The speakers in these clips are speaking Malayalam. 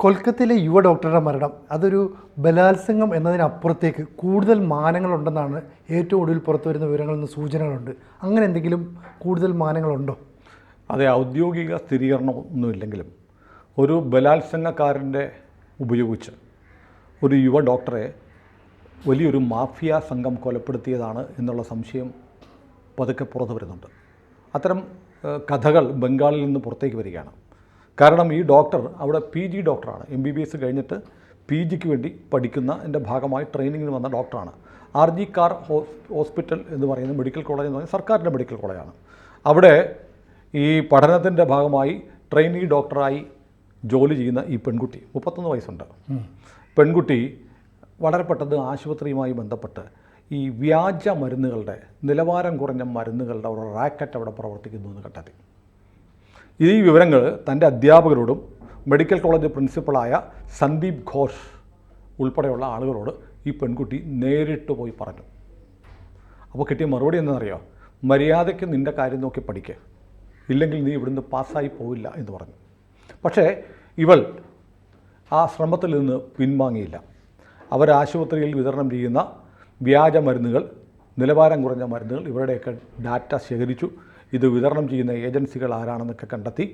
കൊൽക്കത്തയിലെ യുവ ഡോക്ടറുടെ മരണം അതൊരു ബലാത്സംഗം എന്നതിനപ്പുറത്തേക്ക് കൂടുതൽ മാനങ്ങളുണ്ടെന്നാണ് ഏറ്റവും ഒടുവിൽ പുറത്തു വരുന്ന വിവരങ്ങളിൽ നിന്ന് സൂചനകളുണ്ട്. അങ്ങനെ എന്തെങ്കിലും കൂടുതൽ മാനങ്ങളുണ്ടോ? അതെ, ഔദ്യോഗിക സ്ഥിരീകരണമൊന്നുമില്ലെങ്കിലും ഒരു ബലാത്സംഗക്കാരൻ്റെ ഉപയോഗിച്ച് ഒരു യുവ ഡോക്ടറെ വലിയൊരു മാഫിയ സംഘം കൊലപ്പെടുത്തിയതാണ് എന്നുള്ള സംശയം പതുക്കെ പുറത്തു വരുന്നുണ്ട്. അത്തരം കഥകൾ ബംഗാളിൽ നിന്ന് പുറത്തേക്ക് വരികയാണ്. കാരണം ഈ ഡോക്ടർ അവിടെ PG ഡോക്ടറാണ്. MBBS കഴിഞ്ഞിട്ട് PGക്ക് വേണ്ടി പഠിക്കുന്നതിൻ്റെ ഭാഗമായി ട്രെയിനിങ്ങിന് വന്ന ഡോക്ടറാണ്. RG കാർ ഹോസ്പിറ്റൽ എന്ന് പറയുന്ന മെഡിക്കൽ കോളേജ് എന്ന് പറയുന്നത് സർക്കാരിൻ്റെ മെഡിക്കൽ കോളേജാണ്. അവിടെ ഈ പഠനത്തിൻ്റെ ഭാഗമായി ട്രെയിനി ഡോക്ടറായി ജോലി ചെയ്യുന്ന ഈ പെൺകുട്ടി 31 വയസ്സുണ്ട്. പെൺകുട്ടി വളരെ പെട്ടെന്ന് ആശുപത്രിയുമായി ബന്ധപ്പെട്ട് ഈ വ്യാജ മരുന്നുകളുടെ നിലവാരം കുറഞ്ഞ മരുന്നുകളുടെ ഒരു റാക്കറ്റ് അവിടെ പ്രവർത്തിക്കുന്നു എന്ന് കണ്ടെത്തി. ഈ വിവരങ്ങൾ തൻ്റെ അധ്യാപകരോടും മെഡിക്കൽ കോളേജ് പ്രിൻസിപ്പളായ സന്ദീപ് ഘോഷ് ഉൾപ്പെടെയുള്ള ആളുകളോട് ഈ പെൺകുട്ടി നേരിട്ട് പോയി പറഞ്ഞു. അപ്പോൾ കിട്ടിയ മറുപടി എന്താണെന്നറിയോ? മര്യാദയ്ക്ക് നിൻ്റെ കാര്യം നോക്കി പഠിക്കുക, ഇല്ലെങ്കിൽ നീ ഇവിടുന്ന് പാസ്സായി പോവില്ല എന്ന് പറഞ്ഞു. പക്ഷേ ഇവൾ ആ ശ്രമത്തിൽ നിന്ന് പിൻവാങ്ങിയില്ല. അവർ ആശുപത്രിയിൽ വിതരണം ചെയ്യുന്ന വ്യാജ മരുന്നുകൾ, നിലവാരം കുറഞ്ഞ മരുന്നുകൾ, ഇവരുടെയൊക്കെ ഡാറ്റ ശേഖരിച്ചു. ഇത് വിതരണം ചെയ്യുന്ന ഏജൻസികൾ ആരാണെന്നൊക്കെ കണ്ടെത്തി.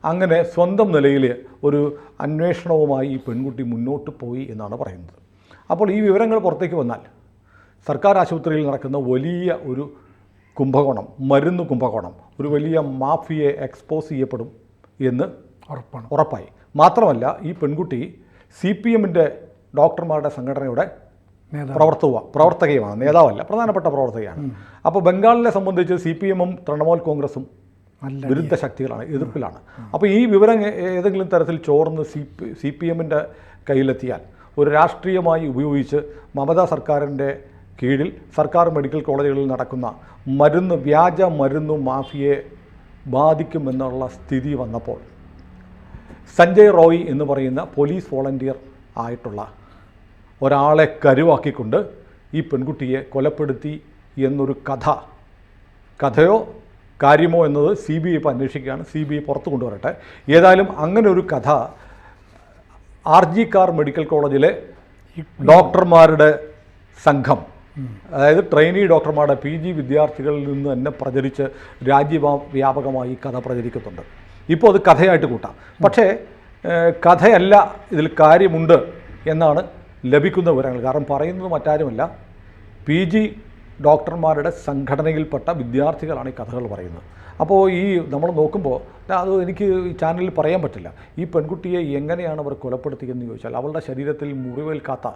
അങ്ങനെ സ്വന്തം നിലയിൽ ഒരു അന്വേഷണവുമായി ഈ പെൺകുട്ടി മുന്നോട്ട് പോയി എന്നാണ് പറയുന്നത്. അപ്പോൾ ഈ വിവരങ്ങൾ പുറത്തേക്ക് വന്നാൽ സർക്കാർ ആശുപത്രിയിൽ നടക്കുന്ന വലിയ ഒരു കുംഭകോണം, മരുന്ന് കുംഭകോണം, ഒരു വലിയ മാഫിയെ എക്സ്പോസ് ചെയ്യപ്പെടും എന്ന് ഉറപ്പായി. മാത്രമല്ല ഈ പെൺകുട്ടി CPMൻ്റെ ഡോക്ടർമാരുടെ സംഘടനയുടെ പ്രവർത്തകയുമാണ്, നേതാവല്ല, പ്രധാനപ്പെട്ട പ്രവർത്തകയാണ്. അപ്പോൾ ബംഗാളിനെ സംബന്ധിച്ച് CPMും തൃണമൂൽ കോൺഗ്രസും വിരുദ്ധ ശക്തികളാണ്, എതിർപ്പിലാണ്. അപ്പോൾ ഈ വിവരം ഏതെങ്കിലും തരത്തിൽ ചോർന്ന് CPMൻ്റെ കയ്യിലെത്തിയാൽ ഒരു രാഷ്ട്രീയമായി ഉപയോഗിച്ച് മമതാ സർക്കാരിൻ്റെ കീഴിൽ സർക്കാർ മെഡിക്കൽ കോളേജുകളിൽ നടക്കുന്ന വ്യാജ മരുന്ന് മാഫിയയെ ബാധിക്കുമെന്നുള്ള സ്ഥിതി വന്നപ്പോൾ സഞ്ജയ് റോയ് എന്ന് പറയുന്ന പോലീസ് വോളണ്ടിയർ ആയിട്ടുള്ള ഒരാളെ കരുവാക്കിക്കൊണ്ട് ഈ പെൺകുട്ടിയെ കൊലപ്പെടുത്തി എന്നൊരു കഥയോ കാര്യമോ എന്നത് CBI ഇപ്പോൾ അന്വേഷിക്കുകയാണ്. CBI പുറത്തു കൊണ്ടുവരട്ടെ. ഏതായാലും അങ്ങനെ ഒരു കഥ RG കാർ മെഡിക്കൽ കോളേജിലെ ഡോക്ടർമാരുടെ സംഘം, അതായത് ട്രെയിനി ഡോക്ടർമാരുടെ PG വിദ്യാർത്ഥികളിൽ നിന്ന് തന്നെ പ്രചരിച്ച് രാജ്യവ്യാപകമായി കഥ പ്രചരിക്കുന്നുണ്ട്. ഇപ്പോൾ അത് കഥയായിട്ട് കൂട്ടാം. പക്ഷേ കഥയല്ല, ഇതിൽ കാര്യമുണ്ട് എന്നാണ് ലഭിക്കുന്ന വിവരങ്ങൾ. കാരണം പറയുന്നത് മറ്റാരുമല്ല, PG ഡോക്ടർമാരുടെ സംഘടനയിൽപ്പെട്ട വിദ്യാർത്ഥികളാണ് ഈ കഥകൾ പറയുന്നത്. അപ്പോൾ ഈ നമ്മൾ നോക്കുമ്പോൾ അത് എനിക്ക് ഈ ചാനലിൽ പറയാൻ പറ്റില്ല. ഈ പെൺകുട്ടിയെ എങ്ങനെയാണ് അവർ കൊലപ്പെടുത്തിയെന്ന് ചോദിച്ചാൽ അവളുടെ ശരീരത്തിൽ മുറിവേൽക്കാത്ത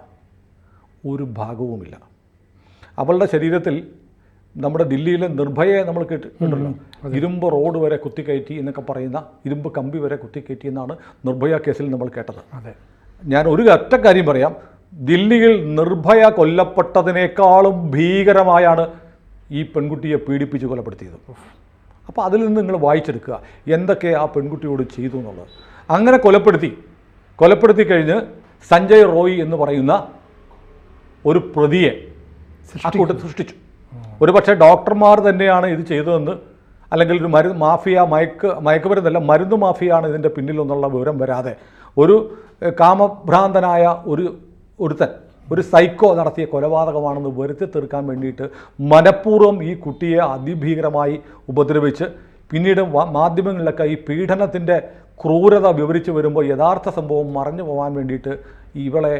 ഒരു ഭാഗവുമില്ല. അവളുടെ ശരീരത്തിൽ നമ്മുടെ ദില്ലിയിലെ നിർഭയെ നമ്മൾ കേട്ടിട്ടുണ്ടല്ലോ, ഇരുമ്പ് റോഡ് വരെ കുത്തിക്കയറ്റി എന്നൊക്കെ പറയുന്ന, ഇരുമ്പ് കമ്പി വരെ കുത്തിക്കയറ്റി എന്നാണ് നിർഭയ കേസിൽ നമ്മൾ കേട്ടത്. അതെ, ഞാൻ ഒരു ഒറ്റ കാര്യം പറയാം, ദില്ലിയിൽ നിർഭയ കൊല്ലപ്പെട്ടതിനേക്കാളും ഭീകരമായാണ് ഈ പെൺകുട്ടിയെ പീഡിപ്പിച്ച് കൊലപ്പെടുത്തിയത്. അപ്പോൾ അതിൽ നിന്ന് നിങ്ങൾ വായിച്ചെടുക്കുക എന്തൊക്കെ ആ പെൺകുട്ടിയോട് ചെയ്തു എന്നുള്ളത്. അങ്ങനെ കൊലപ്പെടുത്തി കഴിഞ്ഞ് സഞ്ജയ് റോയ് എന്ന് പറയുന്ന ഒരു പ്രതിയെ കൂട്ടത്തിൽ സൃഷ്ടിച്ചു. ഒരു പക്ഷേ ഡോക്ടർമാർ തന്നെയാണ് ഇത് ചെയ്തതെന്ന്, അല്ലെങ്കിൽ ഒരു മാഫിയ, മയക്കുമരുന്നല്ല, മരുന്ന് മാഫിയാണ് ഇതിൻ്റെ പിന്നിലെന്നുള്ള വിവരം വരാതെ ഒരു കാമഭ്രാന്തനായ ഒരുത്തൻ, ഒരു സൈക്കോ നടത്തിയ കൊലപാതകമാണെന്ന് വരുത്തി തീർക്കാൻ വേണ്ടിയിട്ട് മനഃപൂർവ്വം ഈ കുട്ടിയെ അതിഭീകരമായി ഉപദ്രവിച്ച് പിന്നീട് മാധ്യമങ്ങളിലൊക്കെ ഈ പീഡനത്തിൻ്റെ ക്രൂരത വിവരിച്ച് വരുമ്പോൾ യഥാർത്ഥ സംഭവം മറഞ്ഞു പോകാൻ വേണ്ടിയിട്ട് ഇവളെ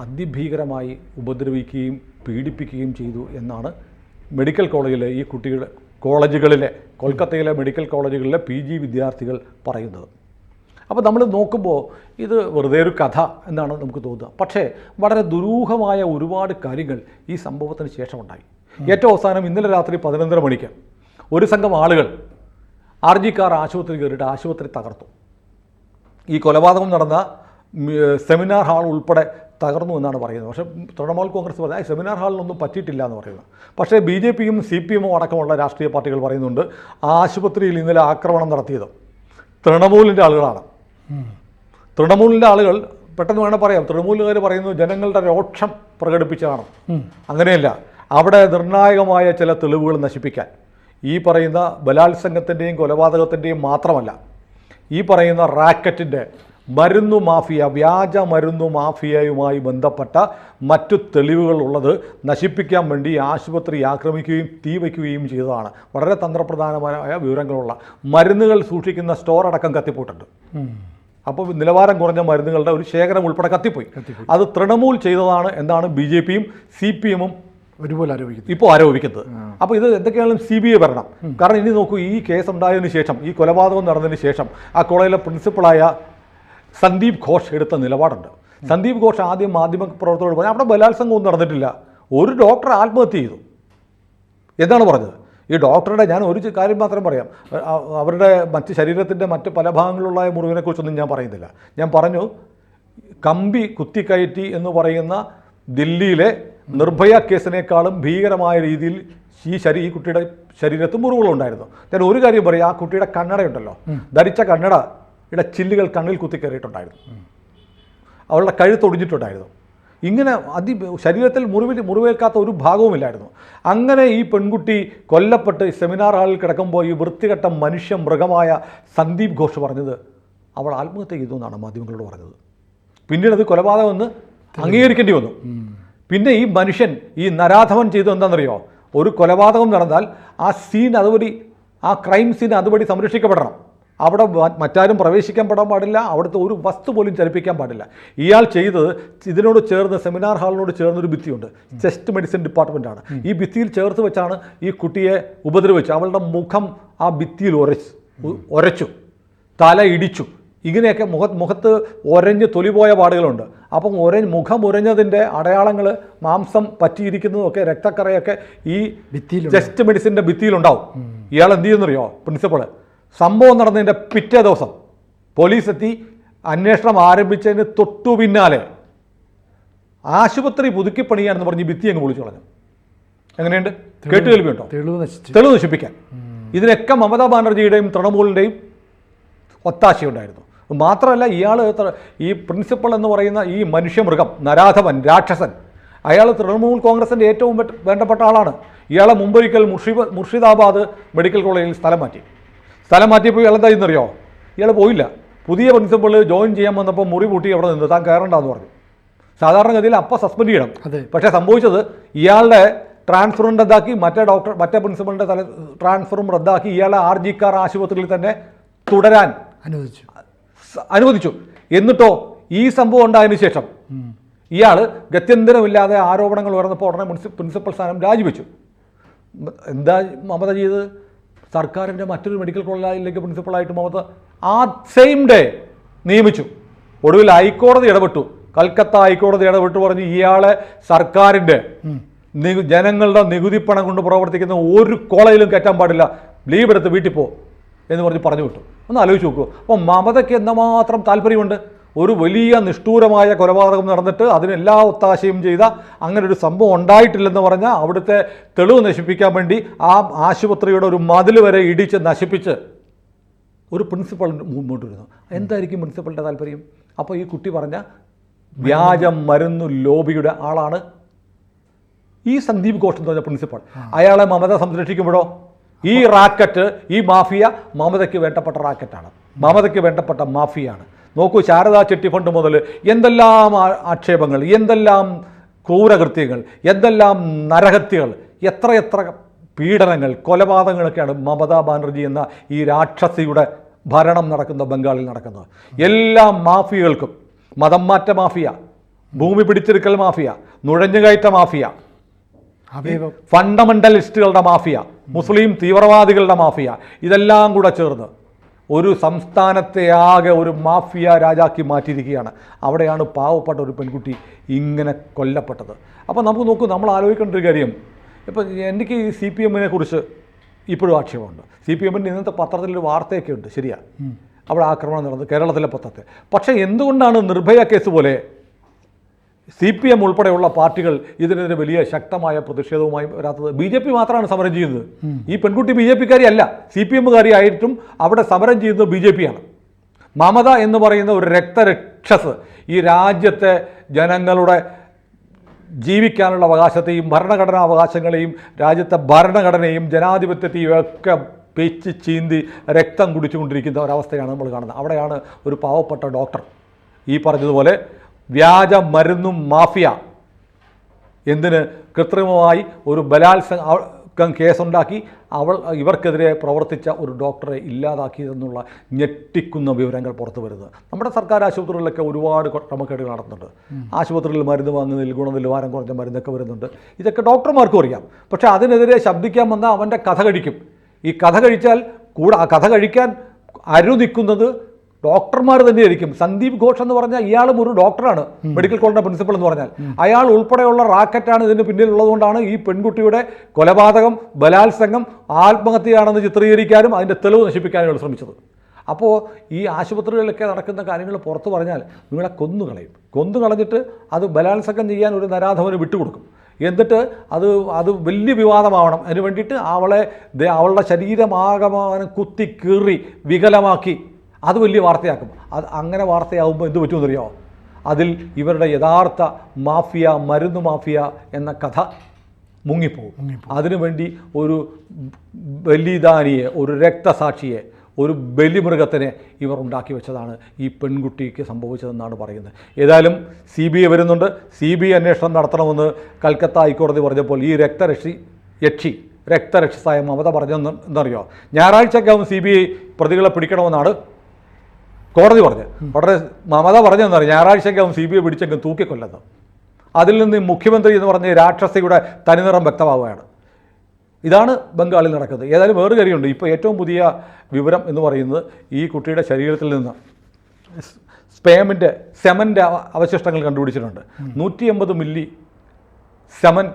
അതിഭീകരമായി ഉപദ്രവിക്കുകയും പീഡിപ്പിക്കുകയും ചെയ്തു എന്നാണ് മെഡിക്കൽ കോളേജിലെ ഈ കോളേജുകളിലെ, കൊൽക്കത്തയിലെ മെഡിക്കൽ കോളേജുകളിലെ PG വിദ്യാർത്ഥികൾ പറയുന്നത്. അപ്പോൾ നമ്മൾ നോക്കുമ്പോൾ ഇത് വെറുതെ ഒരു കഥ എന്നാണ് നമുക്ക് തോന്നുക. പക്ഷേ വളരെ ദുരൂഹമായ ഒരുപാട് കാര്യങ്ങൾ ഈ സംഭവത്തിന് ശേഷമുണ്ടായി. ഏറ്റവും അവസാനം ഇന്നലെ രാത്രി 11:30 മണിക്ക് ഒരു സംഘം ആളുകൾ RG കാർ ആശുപത്രി കയറിയിട്ട് ആശുപത്രി തകർത്തു. ഈ കൊലപാതകം നടന്ന സെമിനാർ ഹാൾ ഉൾപ്പെടെ തകർന്നു എന്നാണ് പറയുന്നത്. പക്ഷേ തൃണമൂൽ കോൺഗ്രസ് പറഞ്ഞാൽ സെമിനാർ ഹാളിലൊന്നും പറ്റിയിട്ടില്ല എന്ന് പറയുന്നത്. പക്ഷേ BJPയും CPMും അടക്കമുള്ള രാഷ്ട്രീയ പാർട്ടികൾ പറയുന്നുണ്ട് ആശുപത്രിയിൽ ഇന്നലെ ആക്രമണം നടത്തിയത് തൃണമൂലിൻ്റെ ആളുകളാണ്. തൃണമൂലിൻ്റെ ആളുകൾ, പെട്ടെന്ന് വേണം പറയാം, തൃണമൂലുകാർ പറയുന്നു ജനങ്ങളുടെ രോക്ഷം പ്രകടിപ്പിച്ചതാണ്. അങ്ങനെയല്ല, അവിടെ നിർണായകമായ ചില തെളിവുകൾ നശിപ്പിക്കാൻ ഈ പറയുന്ന ബലാത്സംഗത്തിൻ്റെയും കൊലപാതകത്തിൻ്റെയും മാത്രമല്ല, ഈ പറയുന്ന റാക്കറ്റിൻ്റെ മരുന്നു മാഫിയ, വ്യാജ മരുന്നു മാഫിയയുമായി ബന്ധപ്പെട്ട മറ്റു തെളിവുകളുള്ളത് നശിപ്പിക്കാൻ വേണ്ടി ആശുപത്രി ആക്രമിക്കുകയും തീ വയ്ക്കുകയും ചെയ്തതാണ്. വളരെ തന്ത്രപ്രധാനമായ വിവരങ്ങളുള്ള മരുന്നുകൾ സൂക്ഷിക്കുന്ന സ്റ്റോർ അടക്കം കത്തിപ്പോയിട്ടുണ്ട്. അപ്പോൾ നിലവാരം കുറഞ്ഞ മരുന്നുകളുടെ ഒരു ശേഖരം ഉൾപ്പെടെ കത്തിപ്പോയി. അത് തൃണമൂൽ ചെയ്തതാണ് എന്നാണ് BJP-യും CPM-ഉം ഒരുപോലെ ആരോപിക്കുന്നത്, ഇപ്പോൾ ആരോപിക്കുന്നത്. അപ്പോൾ ഇത് എന്തൊക്കെയാണെങ്കിലും CBI വരണം. കാരണം ഇനി നോക്കൂ, ഈ കേസ് ഉണ്ടായതിനു ശേഷം, ഈ കൊലപാതകം നടന്നതിന് ശേഷം ആ കോളേജിലെ പ്രിൻസിപ്പളായ സന്ദീപ് ഘോഷ് എടുത്ത നിലപാടുണ്ട്. സന്ദീപ് ഘോഷ് ആദ്യം മാധ്യമപ്രവർത്തകരോട് പറഞ്ഞു അവിടെ ബലാത്സംഗമൊന്നും നടന്നിട്ടില്ല, ഒരു ഡോക്ടർ ആത്മഹത്യ ചെയ്തു എന്നാണ് പറഞ്ഞത്. ഈ ഡോക്ടറുടെ, ഞാൻ ഒരു കാര്യം മാത്രം പറയാം, അവരുടെ മറ്റ് ശരീരത്തിൻ്റെ മറ്റ് പല ഭാഗങ്ങളിലുള്ള മുറിവിനെക്കുറിച്ചൊന്നും ഞാൻ പറയുന്നില്ല. ഞാൻ പറഞ്ഞു, കമ്പി കുത്തിക്കയറ്റി എന്ന് പറയുന്ന ദില്ലിയിലെ നിർഭയ കേസിനേക്കാളും ഭീകരമായ രീതിയിൽ ഈ കുട്ടിയുടെ ശരീരത്ത് മുറിവുകളുണ്ടായിരുന്നു. ഞാൻ ഒരു കാര്യം പറയാം, ആ കുട്ടിയുടെ കണ്ണടയുണ്ടല്ലോ, ധരിച്ച കണ്ണടയുടെ ചില്ലുകൾ കണ്ണിൽ കുത്തിക്കയറിയിട്ടുണ്ടായിരുന്നു, അവളുടെ കഴുത്തൊടിഞ്ഞിട്ടുണ്ടായിരുന്നു. ഇങ്ങനെ ശരീരത്തിൽ മുറിവേൽക്കാത്ത ഒരു ഭാഗവുമില്ലായിരുന്നു. അങ്ങനെ ഈ പെൺകുട്ടി കൊല്ലപ്പെട്ട് സെമിനാർ ഹാളിൽ കിടക്കുമ്പോൾ ഈ വൃത്തികെട്ട മനുഷ്യ മൃഗമായ സന്ദീപ് ഘോഷ് പറഞ്ഞത് അവൾ ആത്മഹത്യ ചെയ്തു എന്നാണ് മാധ്യമങ്ങളോട് പറഞ്ഞത്. പിന്നീട് അത് കൊലപാതകമെന്ന് അംഗീകരിക്കേണ്ടി വന്നു. പിന്നെ ഈ മനുഷ്യൻ, ഈ നരാധവൻ ചെയ്തു എന്താണെന്നറിയോ, ഒരു കൊലപാതകം നടന്നാൽ ആ സീൻ അതുവഴി, ആ ക്രൈം സീൻ അതുവഴി സംരക്ഷിക്കപ്പെടണം. അവിടെ മറ്റാരും പ്രവേശിക്കാൻ പെടാൻ പാടില്ല, അവിടുത്തെ ഒരു വസ്തു പോലും ചലിപ്പിക്കാൻ പാടില്ല. ഇയാൾ ചെയ്തത് ഇതിനോട് ചേർന്ന്, സെമിനാർ ഹാളിനോട് ചേർന്നൊരു ഭിത്തിയുണ്ട്, ചെസ്റ്റ് മെഡിസിൻ ഡിപ്പാർട്ട്മെൻറ്റാണ്. ഈ ഭിത്തിയിൽ ചേർത്ത് വെച്ചാണ് ഈ കുട്ടിയെ ഉപദ്രവിച്ചു. അവളുടെ മുഖം ആ ഭിത്തിയിൽ ഉരച്ചു, തല ഇടിച്ചു, ഇങ്ങനെയൊക്കെ മുഖത്ത് ഒരഞ്ഞ് തൊലിപോയ പാടുകളുണ്ട്. അപ്പം മുഖം ഉരഞ്ഞതിൻ്റെ അടയാളങ്ങൾ, മാംസം പറ്റിയിരിക്കുന്നതൊക്കെ, രക്തക്കറയൊക്കെ ഈ ചെസ്റ്റ് മെഡിസിൻ്റെ ഭിത്തിയിലുണ്ടാവും. ഇയാൾ എന്ത് ചെയ്യുന്നറിയോ പ്രിൻസിപ്പൾ, സംഭവം നടന്നതിൻ്റെ പിറ്റേ ദിവസം പോലീസ് എത്തി അന്വേഷണം ആരംഭിച്ചതിന് തൊട്ടു പിന്നാലെ ആശുപത്രി പുതുക്കിപ്പണിയാണെന്ന് പറഞ്ഞ് ഭിത്തി അങ്ങ് പൊളിച്ചു കളഞ്ഞു. എങ്ങനെയുണ്ട്? കേട്ടുകേൾവിയുണ്ടോ? തെളിവ് നശിപ്പിക്കാൻ. ഇതിനൊക്കെ മമതാ ബാനർജിയുടെയും തൃണമൂലിൻ്റെയും ഒത്താശയുണ്ടായിരുന്നു. മാത്രമല്ല, ഈ പ്രിൻസിപ്പൾ എന്ന് പറയുന്ന ഈ മനുഷ്യമൃഗം, നരാധവൻ, രാക്ഷസൻ, അയാൾ തൃണമൂൽ കോൺഗ്രസിൻ്റെ ഏറ്റവും വേണ്ടപ്പെട്ട ആളാണ്. ഇയാളെ മുമ്പൊരിക്കൽ മുർഷിദാബാദ് മെഡിക്കൽ കോളേജിൽ സ്ഥലം മാറ്റിയപ്പോൾ ഇയാൾ എന്താ ചെയ്യുന്നറിയോ, ഇയാൾ പോയില്ല. പുതിയ പ്രിൻസിപ്പൾ ജോയിൻ ചെയ്യാൻ വന്നപ്പോൾ മുറി പൂട്ടി അവിടെ നിന്ന് താൻ കയറണ്ടെന്ന് പറഞ്ഞു. സാധാരണഗതിയിൽ അപ്പം സസ്പെൻഡ് ചെയ്യണം. പക്ഷേ സംഭവിച്ചത്, ഇയാളുടെ ട്രാൻസ്ഫറും റദ്ദാക്കി, മറ്റേ പ്രിൻസിപ്പളിൻ്റെ ട്രാൻസ്ഫറും റദ്ദാക്കി ഇയാളെ RG കാർ ആശുപത്രിയിൽ തന്നെ തുടരാൻ അനുവദിച്ചു. എന്നിട്ടോ ഈ സംഭവം ഉണ്ടായതിനു ശേഷം ഇയാൾ ഗത്യന്തരമില്ലാതെ ആരോപണങ്ങൾ ഉയർന്നപ്പോൾ ഉടനെ പ്രിൻസിപ്പൽ സ്ഥാനം രാജിവെച്ചു. എന്താ മമത ചെയ്തത്? സർക്കാരിൻ്റെ മറ്റൊരു മെഡിക്കൽ കോളേജിലേക്ക് പ്രിൻസിപ്പളായിട്ട് മമത ആ സെയിം ഡേ നിയമിച്ചു. ഒടുവിൽ ഹൈക്കോടതി ഇടപെട്ടു, കൽക്കത്ത ഹൈക്കോടതി ഇടപെട്ട് പറഞ്ഞു ഇയാളെ സർക്കാരിൻ്റെ ജനങ്ങളുടെ നികുതി പണം കൊണ്ട് പ്രവർത്തിക്കുന്ന ഒരു കോളേജിലും കയറ്റാൻ പാടില്ല, ലീവ് എടുത്ത് വീട്ടിൽ പോ എന്ന് പറഞ്ഞു വിട്ടു. ഒന്ന് ആലോചിച്ച് നോക്കൂ. അപ്പോൾ മമതയ്ക്ക് എന്തുമാത്രം താല്പര്യമുണ്ട്? ഒരു വലിയ നിഷ്ഠൂരമായ കൊലപാതകം നടന്നിട്ട് അതിനെല്ലാ ഒത്താശയും ചെയ്ത, അങ്ങനെ ഒരു സംഭവം ഉണ്ടായിട്ടില്ലെന്ന് പറഞ്ഞാൽ അവിടുത്തെ തെളിവ് നശിപ്പിക്കാൻ വേണ്ടി ആ ആശുപത്രിയുടെ ഒരു മതിൽ വരെ ഇടിച്ച് നശിപ്പിച്ച് ഒരു പ്രിൻസിപ്പൾ മുമ്പോട്ട് വരുന്നു. എന്തായിരിക്കും പ്രിൻസിപ്പളിൻ്റെ താല്പര്യം? അപ്പോൾ ഈ കുട്ടി പറഞ്ഞ വ്യാജ മരുന്നു ലോബിയുടെ ആളാണ് ഈ സന്ദീപ് ഘോഷ് എന്ന് പറഞ്ഞ പ്രിൻസിപ്പൾ. അയാളെ മമത സംരക്ഷിക്കുമ്പോഴോ ഈ റാക്കറ്റ്, ഈ മാഫിയ മമതയ്ക്ക് വേണ്ടപ്പെട്ട റാക്കറ്റാണ്, മമതയ്ക്ക് വേണ്ടപ്പെട്ട മാഫിയാണ്. നോക്കൂ, ശാരദാ ചിട്ടി ഫണ്ട് മുതൽ എന്തെല്ലാം ആക്ഷേപങ്ങൾ, എന്തെല്ലാം ക്രൂരകൃത്യങ്ങൾ, എന്തെല്ലാം നരഹത്യകൾ, എത്രയെത്ര പീഡനങ്ങൾ, കൊലപാതകങ്ങളൊക്കെയാണ് മമതാ ബാനർജി എന്ന ഈ രാക്ഷസിയുടെ ഭരണം നടക്കുന്ന ബംഗാളിൽ നടക്കുന്നത്. എല്ലാ മാഫിയകൾക്കും, മതം മാറ്റ മാഫിയ, ഭൂമി പിടിച്ചെടുക്കൽ മാഫിയ, നുഴഞ്ഞുകയറ്റ മാഫിയ, ഫണ്ടമെന്റലിസ്റ്റുകളുടെ മാഫിയ, മുസ്ലിം തീവ്രവാദികളുടെ മാഫിയ, ഇതെല്ലാം കൂടെ ചേർന്ന് ഒരു സംസ്ഥാനത്തെ ആകെ ഒരു മാഫിയ രാജാക്കി മാറ്റിയിരിക്കുകയാണ്. അവിടെയാണ് പാവപ്പെട്ട ഒരു പെൺകുട്ടി ഇങ്ങനെ കൊല്ലപ്പെട്ടത്. അപ്പോൾ നമുക്ക് നോക്കൂ, നമ്മൾ ആലോചിക്കേണ്ട ഒരു കാര്യം, ഇപ്പോൾ എനിക്ക് ഈ CPM-നെ കുറിച്ച് ഇപ്പോഴും ആക്ഷേപമുണ്ട്. CPM-ൻ്റെ ഇന്നത്തെ പത്രത്തിലൊരു വാർത്തയൊക്കെ ഉണ്ട്, ശരിയാ, അവിടെ ആക്രമണം നടന്നത് കേരളത്തിലെ പത്രത്തിൽ. പക്ഷേ എന്തുകൊണ്ടാണ് നിർഭയ കേസ് പോലെ CPM ഉൾപ്പെടെയുള്ള പാർട്ടികൾ ഇതിനെതിരെ വലിയ ശക്തമായ പ്രതിഷേധവുമായി വരാത്തത്? BJP മാത്രമാണ് സമരം ചെയ്യുന്നത്. ഈ പെൺകുട്ടി BJP-കാരി അല്ല, CPM-കാരി ആയിട്ടും അവിടെ സമരം ചെയ്യുന്നത് BJP-യാണ്. മമത എന്ന് പറയുന്ന ഒരു രക്തരക്ഷസ് ഈ രാജ്യത്തെ ജനങ്ങളുടെ ജീവിക്കാനുള്ള അവകാശത്തെയും ഭരണഘടനാ അവകാശങ്ങളെയും രാജ്യത്തെ ഭരണഘടനയും ജനാധിപത്യത്തെയും ഒക്കെ പെച്ച് ചീന്തി രക്തം കുടിച്ചുകൊണ്ടിരിക്കുന്ന ഒരവസ്ഥയാണ് നമ്മൾ കാണുന്നത്. അവിടെയാണ് ഒരു പാവപ്പെട്ട ഡോക്ടർ ഈ പറഞ്ഞതുപോലെ വ്യാജ മരുന്നും മാഫിയ, എന്തിന് കൃത്രിമമായി ഒരു ബലാത്സംഗം കേസുണ്ടാക്കി ഇവർക്കെതിരെ പ്രവർത്തിച്ച ഒരു ഡോക്ടറെ ഇല്ലാതാക്കിയതെന്നുള്ള ഞെട്ടിക്കുന്ന വിവരങ്ങൾ പുറത്തു വരുന്നത്. നമ്മുടെ സർക്കാർ ആശുപത്രികളിലൊക്കെ ഒരുപാട് ക്രമക്കേടുകൾ നടത്തുന്നുണ്ട്. ആശുപത്രികളിൽ മരുന്ന് വാങ്ങുന്നതിൽ ഗുണനിലവാരം കുറഞ്ഞ മരുന്നൊക്കെ വരുന്നുണ്ട്. ഇതൊക്കെ ഡോക്ടർമാർക്കും അറിയാം. പക്ഷേ അതിനെതിരെ ശബ്ദിക്കാൻ വന്നാൽ അവൻ്റെ കഥ കഴിക്കും. ഈ കഥ കഴിച്ചാൽ ആ കഥ കഴിക്കാൻ നിൽക്കുന്നത് ഡോക്ടർമാർ തന്നെയായിരിക്കും. സന്ദീപ് ഘോഷ് എന്ന് പറഞ്ഞാൽ ഇയാളും ഒരു ഡോക്ടറാണ്, മെഡിക്കൽ കോളേജിൻ്റെ പ്രിൻസിപ്പൽ എന്ന് പറഞ്ഞാൽ. അയാൾ ഉൾപ്പെടെയുള്ള റാക്കറ്റാണ് ഇതിന് പിന്നിലുള്ളതുകൊണ്ടാണ് ഈ പെൺകുട്ടിയുടെ കൊലപാതകം, ബലാത്സംഗം, ആത്മഹത്യയാണെന്ന് ചിത്രീകരിക്കാനും അതിൻ്റെ തെളിവ് നശിപ്പിക്കാനും ഇവർ ശ്രമിച്ചത്. അപ്പോൾ ഈ ആശുപത്രികളിലൊക്കെ നടക്കുന്ന കാര്യങ്ങൾ പുറത്തു പറഞ്ഞാൽ നിങ്ങളെ കൊന്നുകളഞ്ഞിട്ട് അത് ബലാത്സംഗം ചെയ്യാൻ ഒരു നരാധവന് വിട്ടുകൊടുക്കും. എന്നിട്ട് അത് വലിയ വിവാദമാവണം. അതിന് വേണ്ടിയിട്ട് അവളുടെ ശരീരമാകമാനം കുത്തി കീറി വികലമാക്കി അത് വലിയ വാർത്തയാക്കും. അങ്ങനെ വാർത്തയാകുമ്പോൾ എന്ത് പറ്റുമെന്നറിയാമോ? അതിൽ ഇവരുടെ യഥാർത്ഥ മാഫിയ, മരുന്ന് മാഫിയ എന്ന കഥ മുങ്ങിപ്പോകും. അതിനുവേണ്ടി ഒരു ബലിദാനിയെ, ഒരു രക്തസാക്ഷിയെ, ഒരു ബലിമൃഗത്തിനെ ഇവർ ഉണ്ടാക്കി വെച്ചതാണ് ഈ പെൺകുട്ടിക്ക് സംഭവിച്ചതെന്നാണ് പറയുന്നത്. ഏതായാലും CBI വരുന്നുണ്ട്. CBI അന്വേഷണം നടത്തണമെന്ന് കൽക്കത്ത ഹൈക്കോടതി പറഞ്ഞപ്പോൾ ഈ രക്തരക്ഷസായ മമത പറഞ്ഞെന്നറിയോ? ഞായറാഴ്ചക്കകം CBI പ്രതികളെ പിടിക്കണമെന്നാണ് കോടതി പറഞ്ഞത്. വളരെ മമത പറഞ്ഞെന്നറിയാം, ഞായറാഴ്ചക്കകം CBI പിടിച്ചെങ്കിൽ തൂക്കിക്കൊല്ലുന്നത്. അതിൽ നിന്ന് മുഖ്യമന്ത്രി എന്ന് പറഞ്ഞ രാക്ഷസിയുടെ തനിനിറം വ്യക്തമാവുകയാണ്. ഇതാണ് ബംഗാളിൽ നടക്കുന്നത്. ഏതായാലും വേറെ കാര്യമുണ്ട്. ഇപ്പോൾ ഏറ്റവും പുതിയ വിവരം എന്ന് പറയുന്നത് ഈ കുട്ടിയുടെ ശരീരത്തിൽ നിന്ന് സെമൻ്റെ അവശിഷ്ടങ്ങൾ കണ്ടുപിടിച്ചിട്ടുണ്ട്. 150 മില്ലി സെമൻ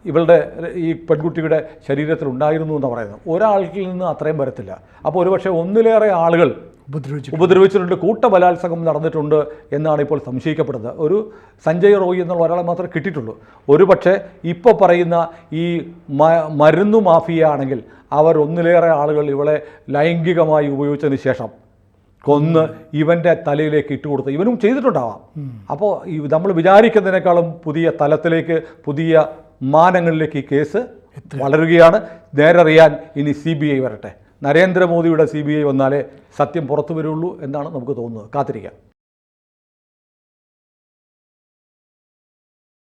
ഇവളുടെ ഈ പെൺകുട്ടിയുടെ ശരീരത്തിൽ ഉണ്ടായിരുന്നു എന്ന് പറയുന്നത്. ഒരാൾക്കിൽ നിന്ന് അത്രയും വരത്തില്ല. അപ്പോൾ ഒരുപക്ഷെ ഒന്നിലേറെ ആളുകൾ ഉപദ്രവിച്ചിട്ടുണ്ട്, കൂട്ടബലാത്സംഗം നടന്നിട്ടുണ്ട് എന്നാണ് ഇപ്പോൾ സംശയിക്കപ്പെടുന്നത്. ഒരു സഞ്ജയ് റോയ് എന്നുള്ള ഒരാളെ മാത്രമേ കിട്ടിയിട്ടുള്ളൂ. ഒരുപക്ഷെ ഇപ്പോൾ പറയുന്ന ഈ മരുന്നു മാഫിയ ആണെങ്കിൽ അവർ ഒന്നിലേറെ ആളുകൾ ഇവളെ ലൈംഗികമായി ഉപയോഗിച്ചതിന് ശേഷം കൊന്ന് ഇവൻ്റെ തലയിലേക്ക് ഇട്ടുകൊടുത്ത് ഇവനും ചെയ്തിട്ടുണ്ടാവാം. അപ്പോൾ നമ്മൾ വിചാരിക്കുന്നതിനേക്കാളും പുതിയ തലത്തിലേക്ക്, പുതിയ മാനങ്ങളിലേക്ക് ഈ കേസ് വളരുകയാണ്. നേരറിയാൻ ഇനി CBI വരട്ടെ. നരേന്ദ്രമോദിയുടെ CBI വന്നാലേ സത്യം പുറത്തു വരുള്ളൂ എന്നാണ് നമുക്ക് തോന്നുന്നത്. കാത്തിരിക്കാം.